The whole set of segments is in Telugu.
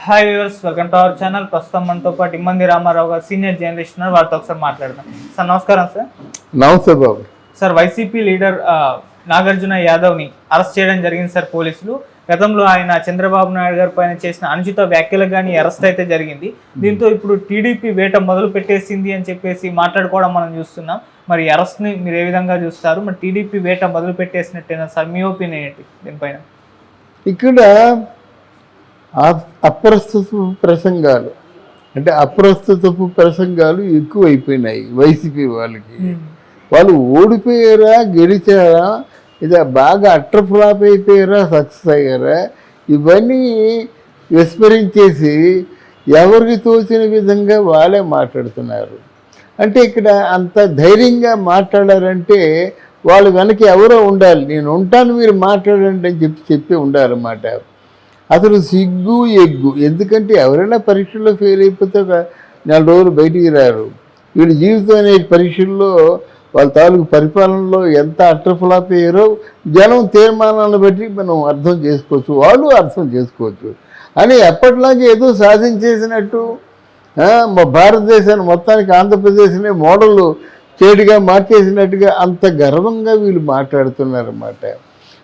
Hi viewers, welcome to our channel. ప్రస్తుతం మనతో పాటు ఇమ్మంది రామారావు గారు సీనియర్ జర్నలిస్ట్ ఉన్నారు. వారితో ఒకసారి మాట్లాడదాం. సార్ నమస్కారం. సార్ నమస్తే బాబు. సార్, వైసీపీ లీడర్ నాగార్జున యాదవ్ని అరెస్ట్ చేయడం జరిగింది సార్ పోలీసులు. గతంలో ఆయన చంద్రబాబు నాయుడు గారి పైన చేసిన అనుచిత వ్యాఖ్యలకు కానీ అరెస్ట్ అయితే జరిగింది. దీంతో ఇప్పుడు టీడీపీ వేట మొదలు పెట్టేసింది అని చెప్పేసి మాట్లాడుకోవడం మనం చూస్తున్నాం. మరి అరెస్ట్ని మీరు ఏ విధంగా చూస్తారు? మరి టీడీపీ వేట మొదలు పెట్టేసినట్టేనా సార్? మీ ఒపీనియన్ ఏంటి దీనిపైన? ఇక్కడ అప్రస్తుతపు ప్రసంగాలు అంటే అప్రస్తుతపు ప్రసంగాలు ఎక్కువైపోయినాయి వైసీపీ వాళ్ళకి. వాళ్ళు ఓడిపోయారా, గెలిచారా, ఇది బాగా అట్రఫ్లాప్ అయిపోయారా, సక్సెస్ అయ్యారా, ఇవన్నీ విస్మరించేసి ఎవరికి తోచిన విధంగా వాళ్ళే మాట్లాడుతున్నారు. అంటే ఇక్కడ అంత ధైర్యంగా మాట్లాడారంటే వాళ్ళు వెనక ఎవరో ఉండాలి. నేను ఉంటాను, మీరు మాట్లాడండి అని చెప్పి ఉండాలన్నమాట. అసలు సిగ్గు ఎగ్గు. ఎందుకంటే ఎవరైనా పరీక్షల్లో ఫెయిల్ అయిపోతే ఒక 4 రోజులు బయటికి రారు. వీళ్ళ జీవితం అనే పరీక్షల్లో వాళ్ళ తాలూకు పరిపాలనలో ఎంత అట్రఫ్లాప్ అయ్యారో జనం తీర్మానాలను బట్టి మనం అర్థం చేసుకోవచ్చు, వాళ్ళు అర్థం చేసుకోవచ్చు. అని ఎప్పటిలాగే ఏదో సాధించేసినట్టు మా భారతదేశాన్ని మొత్తానికి ఆంధ్రప్రదేశ్నే మోడల్ స్టేట్గా మార్చేసినట్టుగా అంత గర్వంగా వీళ్ళు మాట్లాడుతున్నారన్నమాట.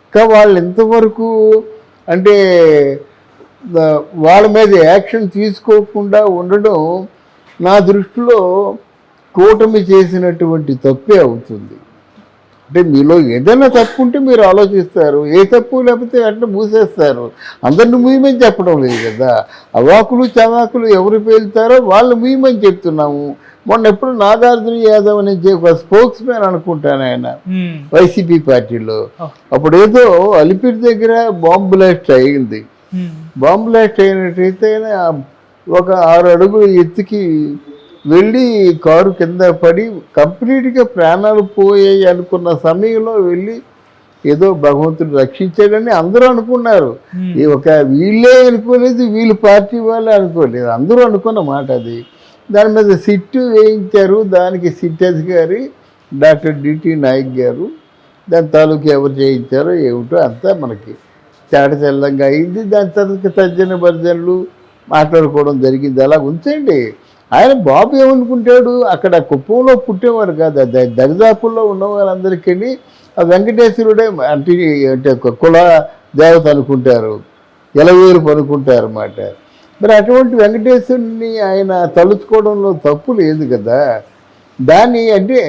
ఇంకా వాళ్ళు ఇంతవరకు అంటే వాళ్ళ మీద యాక్షన్ తీసుకోకుండా ఉండడం నా దృష్టిలో కూటమి చేసినటువంటి తప్పే అవుతుంది. అంటే మీలో ఏదైనా తప్పు ఉంటే మీరు ఆలోచిస్తారు, ఏ తప్పు లేకపోతే వెంటనే మూసేస్తారు. అందరిని ముయ్యమని చెప్పడం లేదు కదా. అవాకులు చవాకులు ఎవరు పేలుతారో వాళ్ళు ముయ్యమని చెప్తున్నాము. మొన్న ఎప్పుడు నాగార్జున యాదవ్ అని ఒక స్పోక్స్ మ్యాన్ అనుకుంటాను ఆయన వైసీపీ పార్టీలో. అప్పుడు ఏదో అలిపిరి దగ్గర బాంబు బ్లాస్ట్ అయింది. బాంబు బ్లాస్ట్ అయినట్టయితే ఒక 6 అడుగులు ఎత్తుకి వెళ్ళి కారు కింద పడి కంప్లీట్గా ప్రాణాలు పోయాయి అనుకున్న సమయంలో వెళ్ళి ఏదో భగవంతుడు రక్షించాడని అందరూ అనుకున్నారు. ఒక వీళ్ళే అనుకోలేదు, వీళ్ళు పార్టీ వాళ్ళే అనుకోలేదు, అందరూ అనుకున్న మాట అది. దాని మీద సిట్టు వేయించారు. దానికి సిట్ అధికారి డాక్టర్ డిటి నాయక్ గారు. దాని తాలూకు ఎవరు చేయించారో ఏమిటో అంతా మనకి చాటచల్లంగా అయింది. దాని తర్వాత తర్జన భర్జనలు మాట్లాడుకోవడం జరిగింది. అలా ఉంచండి. ఆయన బాబు ఏమనుకుంటాడు, అక్కడ కుప్పంలో పుట్టేవాడు కాదు, దరిదాపుల్లో ఉన్న వాళ్ళందరికీ ఆ వెంకటేశ్వరుడే అంటే కుల దేవత అనుకుంటారు, ఎలవేరుపు అనుకుంటారు అన్నమాట. మరి అటువంటి వెంకటేశ్వరుని ఆయన తలుచుకోవడంలో తప్పు లేదు కదా. దాన్ని అంటే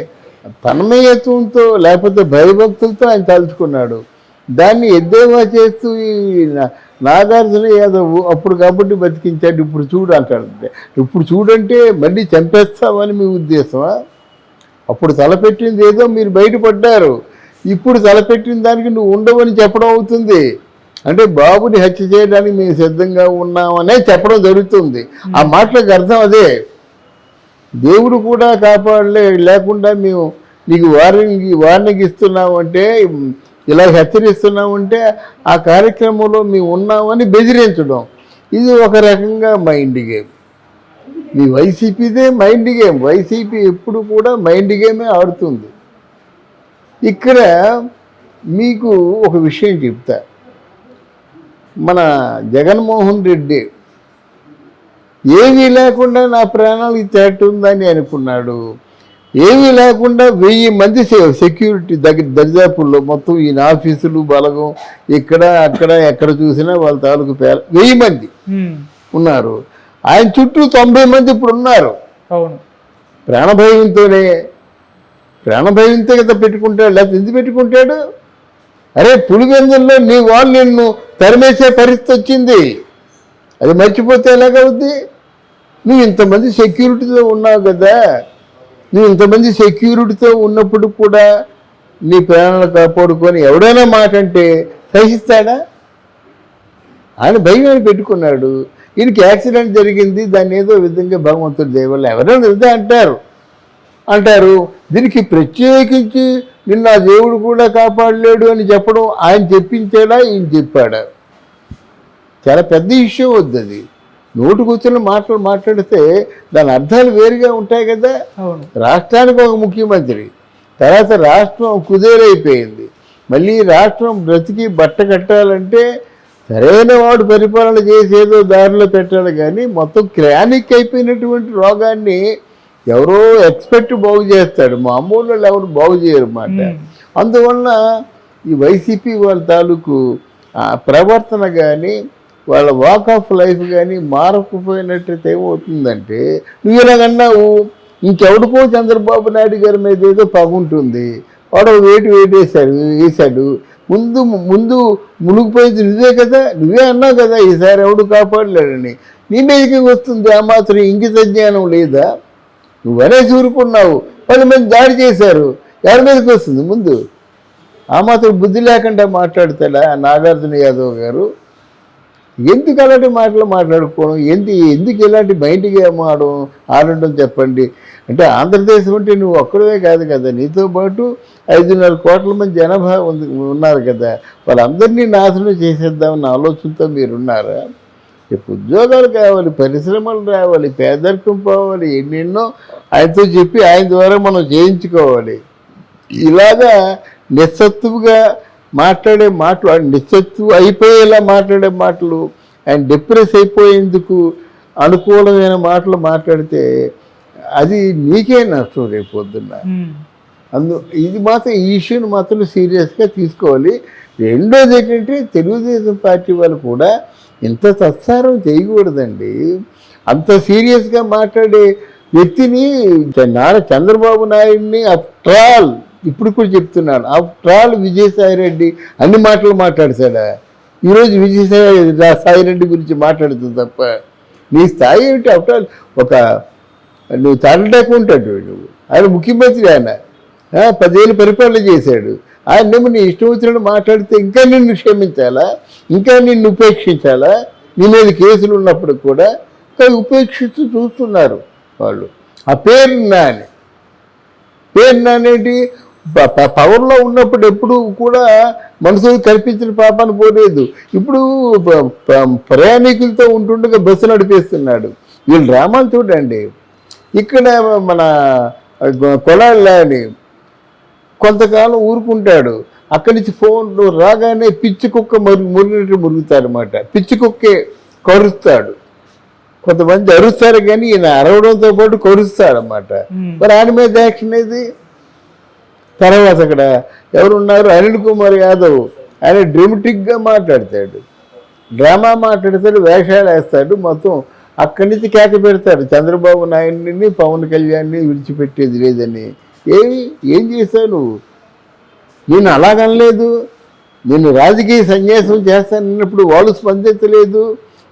తన్మయత్వంతో లేకపోతే భయభక్తులతో ఆయన తలుచుకున్నాడు. దాన్ని ఎద్దేవా చేస్తూ ఈ నాగార్జున యాదవ్ అప్పుడు కాబట్టి బతికించాడు, ఇప్పుడు చూడు అంటాడు. ఇప్పుడు చూడంటే మళ్ళీ చంపేస్తామని మీ ఉద్దేశమా? అప్పుడు తలపెట్టింది ఏదో మీరు బయటపడ్డారు, ఇప్పుడు తలపెట్టిన దానికి నువ్వు ఉండవని చెప్పడం అవుతుంది. అంటే బాబుని హత్య చేయడానికి మేము సిద్ధంగా ఉన్నామనే చెప్పడం జరుగుతుంది. ఆ మాటలకు అర్థం అదే. దేవుడు కూడా లేకుండా మేము నీకు వార్నింగ్ ఇస్తున్నామంటే, ఇలా హెచ్చరిస్తున్నామంటే ఆ కార్యక్రమంలో మేము ఉన్నామని బెదిరించడం. ఇది ఒక రకంగా మైండ్ గేమ్. మీ వైసీపీదే మైండ్ గేమ్. వైసీపీ ఎప్పుడు కూడా మైండ్ గేమే ఆడుతుంది. ఇక్కడ మీకు ఒక విషయం చెప్తా. మన జగన్మోహన్ రెడ్డి ఏమీ లేకుండా నా ప్రాణాలకి తేట ఉందని అనుకున్నాడు. ఏమీ లేకుండా 1000 మంది సెక్యూరిటీ దరిదాపుల్లో మొత్తం ఈయన ఆఫీసులు బలగం ఇక్కడ అక్కడ ఎక్కడ చూసినా వాళ్ళ తాలూకు 1000 మంది ఉన్నారు. ఆయన చుట్టూ 90 మంది ఇప్పుడు ఉన్నారు. ప్రాణభయంతో కదా పెట్టుకుంటాడు, లేకపోతే ఎందుకు పెట్టుకుంటాడు? అరే పులివెందుల్లో నీ వాళ్ళు నిన్ను తరిమేసే పరిస్థితి వచ్చింది, అది మర్చిపోతే ఎలాగవుద్ది? నువ్వు ఇంతమంది సెక్యూరిటీతో ఉన్నావు కదా. నువ్వు ఇంతమంది సెక్యూరిటీతో ఉన్నప్పుడు కూడా నీ ప్రాణాలు కాపాడుకొని ఎవడైనా మాట అంటే సహిస్తాడా? ఆయన భయం పెట్టుకున్నాడు. ఈయనకి యాక్సిడెంట్ జరిగింది, దాన్ని ఏదో విధంగా భగవంతుడి దయ వల్ల ఎవరైనా ఇదే అంటారు. దీనికి ప్రత్యేకించి నిన్న దేవుడు కూడా కాపాడలేడు అని చెప్పడం ఆయన చెప్పించాడా, ఈయన చెప్పాడా? చాలా పెద్ద ఇష్యూ వద్దు అది. నోటుకొచ్చిన మాటలు మాట్లాడితే దాని అర్థాలు వేరుగా ఉంటాయి కదా. రాష్ట్రానికి ఒక ముఖ్యమంత్రి, తర్వాత రాష్ట్రం కుదేరైపోయింది, మళ్ళీ రాష్ట్రం బ్రతికి బట్ట కట్టాలంటే సరైన వాడు పరిపాలన చేసేదో దారిలో పెట్టాలి కానీ మొత్తం క్రానిక్ అయిపోయినటువంటి రోగాన్ని ఎవరో ఎక్స్పెక్ట్ బాగు చేస్తాడు, మామూలు వాళ్ళు ఎవరు బాగు చేయరు అన్నమాట. అందువల్ల ఈ వైసీపీ వాళ్ళ తాలూకు ప్రవర్తన కానీ వాళ్ళ వాక్ ఆఫ్ లైఫ్ కానీ మారకపోయినట్టయితే ఏమవుతుందంటే, నువ్వు ఇలాగన్నావు ఇంకెవడికో చంద్రబాబు నాయుడు గారి మీద ఏదో పగుంటుంది, వాడు వేసాడు ముందు మునిగిపోయింది నువ్వే కదా, నువ్వే అన్నావు కదా ఈసారి ఎవడు కాపాడలేడని. నీ మీదకి వస్తుంది ఆ మాత్రం ఇంగిత జ్ఞానం లేదా? నువ్వనే చూరుకున్నావు, 10 మంది దాడి చేశారు, ఎవరి మీదకి వస్తుంది ముందు? ఆ మాత్రం బుద్ధి లేకుండా మాట్లాడతాడా నాగార్జున యాదవ్ గారు? ఎందుకు అలాంటి మాటలు మాట్లాడుకోవడం, ఎందుకు ఇలాంటి మైండ్గా ఆడడం చెప్పండి. అంటే ఆంధ్రదేశం అంటే నువ్వు ఒక్కడవే కాదు కదా, నీతో పాటు 5.5 కోట్ల మంది జనాభా ఉన్నారు కదా, వాళ్ళందరినీ నాశనం చేసేద్దామన్న ఆలోచనతో మీరున్నారా? ఇప్పుడు ఉద్యోగాలు కావాలి, పరిశ్రమలు రావాలి, పేదరికం పోవాలి, ఎన్నెన్నో ఆయనతో చెప్పి ఆయన ద్వారా మనం చేయించుకోవాలి. ఇలాగా నిస్సత్తువుగా మాట్లాడే మాటలు, నిస్సత్తువు అయిపోయేలా మాట్లాడే మాటలు, ఆయన డిప్రెస్ అయిపోయేందుకు అనుకూలమైన మాటలు మాట్లాడితే అది నీకే నష్టం రేపు పొద్దున్న. ఇది మాత్రం ఈ ఇష్యూని మాత్రం సీరియస్గా తీసుకోవాలి. రెండోది ఏంటంటే తెలుగుదేశం పార్టీ వాళ్ళు కూడా ఇంత తత్సారం చేయకూడదండి. అంత సీరియస్గా మాట్లాడే వ్యక్తిని చంద్రబాబు నాయుడిని ఆఫ్టర్ ఆల్ ఇప్పుడు కూడా చెప్తున్నాను, ఆఫ్టర్ ఆల్ విజయసాయిరెడ్డి అన్ని మాటలు మాట్లాడతాడా? ఈరోజు విజయసాయిరెడ్డి గురించి మాట్లాడుతుంది తప్ప నీ స్థాయి ఏమిటి? ఆఫ్టర్ ఆల్ నువ్వు తాడటాకు ఉంటాడు, నువ్వు ఆయన ముఖ్యమంత్రి, ఆయన 10 ఏళ్ళు పరిపాలన చేశాడు. ఆయనేమో నీ ఇష్టం వచ్చినట్టు మాట్లాడితే ఇంకా నిన్ను క్షమించాలా, ఇంకా నిన్ను ఉపేక్షించాలా? నీ మీద కేసులు ఉన్నప్పుడు కూడా ఉపేక్షిస్తూ చూస్తున్నారు వాళ్ళు. ఆ పేరు నానేటి పవర్లో ఉన్నప్పుడు ఎప్పుడు కూడా మనసు కల్పించిన పాపాన్ని పోలేదు. ఇప్పుడు ప్రయాణికులతో ఉంటుండగా బస్సు నడిపేస్తున్నాడు. వీళ్ళు డ్రామాలు చూడండి. ఇక్కడ మన కొలాళ్ళని కొంతకాలం ఊరుకుంటాడు, అక్కడి నుంచి ఫోన్ రాగానే పిచ్చి కుక్క మురిగినట్టు మురుగుతాడనమాట. పిచ్చి కుక్కే కరుస్తాడు. కొంతమంది అరుస్తారు కానీ ఈయన అరవడంతో పాటు కరుస్తాడనమాట. మరి ఆయన మీద యాక్షన్ ఏది? తర్వాత అక్కడ ఎవరున్నారు? అనిల్ కుమార్ యాదవ్, ఆయన డ్రామాటిక్గా మాట్లాడతాడు, డ్రామా మాట్లాడతాడు, వేషాలు వేస్తాడు, మొత్తం అక్కడి నుంచి కేక పెడతాడు చంద్రబాబు నాయుడిని, పవన్ కళ్యాణ్ని విడిచిపెట్టేది లేదని. ఏం చేశావు నువ్వు? నేను అలాగనలేదు, నేను రాజకీయ సన్యాసం చేస్తానన్నప్పుడు వాళ్ళు స్పందించలేదు.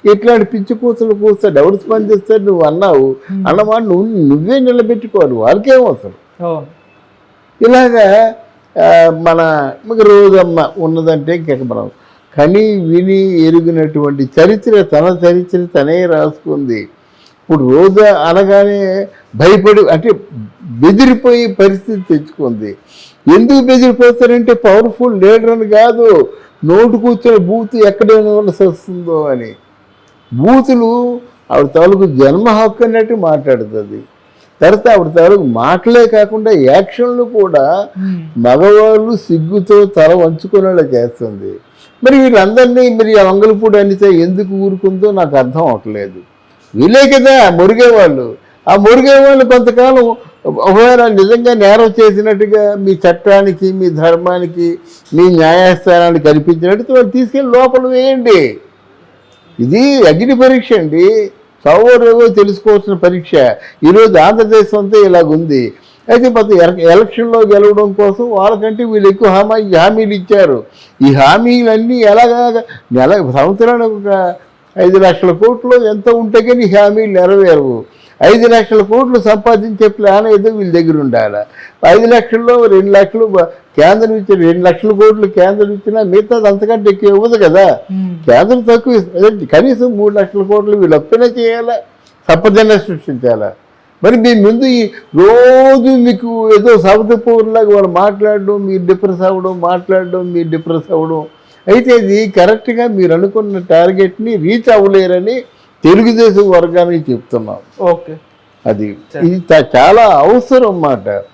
ఇట్లాంటి పిచ్చి కూతులు కూస్తాడు, ఎవరు స్పందిస్తాడు? నువ్వు అన్నావు, అన్నమాట నువ్వే నిలబెట్టుకోవాలి, వాళ్ళకేమవసరం? ఇలాగా రోజమ్మ ఉన్నదంటే ఇంక మనం కని విని ఎరిగినటువంటి చరిత్ర, తన చరిత్ర తనే రాసుకుంది. ఇప్పుడు రోజా అనగానే భయపడి అంటే బెదిరిపోయే పరిస్థితి తెచ్చుకుంది. ఎందుకు బెదిరిపోతారంటే పవర్ఫుల్ లీడర్ అని కాదు, నోటు కూర్చొని బూత్ ఎక్కడైనా వస్తుందో అని. బూతులు ఆవిడ తాలూకు జన్మ హక్కు అన్నట్టు మాట్లాడుతుంది. తర్వాత ఆవిడ తాలూకు మాటలే కాకుండా యాక్షన్లు కూడా మగవాళ్ళు సిగ్గుతో తల వంచుకునేలా చేస్తుంది. మరి వీళ్ళందరినీ మరి వంగలపూడి అనితే ఎందుకు ఊరుకుందో నాకు అర్థం అవట్లేదు. వీళ్ళే కదా మురిగేవాళ్ళు. ఆ మురిగేవాళ్ళు కొంతకాలం ఒకవేళ నిజంగా నేరం చేసినట్టుగా మీ చట్టానికి, మీ ధర్మానికి, మీ న్యాయస్థానానికి కనిపించినట్టు వాళ్ళు తీసుకెళ్ళి లోపల వేయండి. ఇది అగ్ని పరీక్ష అండి, సౌరేవో తెలుసుకోవాల్సిన పరీక్ష. ఈరోజు ఆంధ్రదేశం అంతా ఇలాగుంది. అయితే మొత్తం ఎలక్షన్లో గెలవడం కోసం వాళ్ళకంటే వీళ్ళు ఎక్కువ హామీలు ఇచ్చారు. ఈ హామీలన్నీ ఎలాగా సంవత్సరానికి ఒక 5 లక్షల కోట్లు ఎంత ఉంటే కానీ ఈ హామీలు నెరవేరవు. 5 లక్షల కోట్లు సంపాదించే ప్లాన్ ఏదో వీళ్ళ దగ్గర ఉండాలి. 5 లక్షల్లో 2 లక్షలు కేంద్రం ఇచ్చి 2 లక్షల కోట్లు కేంద్రం ఇచ్చినా మిగతాది అంతకంటే ఎక్కువ ఇవ్వదు కదా. కేంద్రం తక్కువ, కనీసం 3 లక్షల కోట్లు వీళ్ళు అప్పునే చేయాలా, సంపదన సృష్టించాలా. మరి మీ ముందు ఈ రోజు మీకు ఏదో సవతపూర్లాగా వాళ్ళు మాట్లాడడం, మీరు డిప్రెస్ అవ్వడం, మాట్లాడడం, మీరు డిప్రెస్ అవ్వడం. అయితే ఇది కరెక్ట్గా మీరు అనుకున్న టార్గెట్ని రీచ్ అవ్వలేరని తెలుగుదేశం వర్గానికి చెప్తున్నాం. ఓకే, అది ఇది చాలా అవసరం అన్నమాట.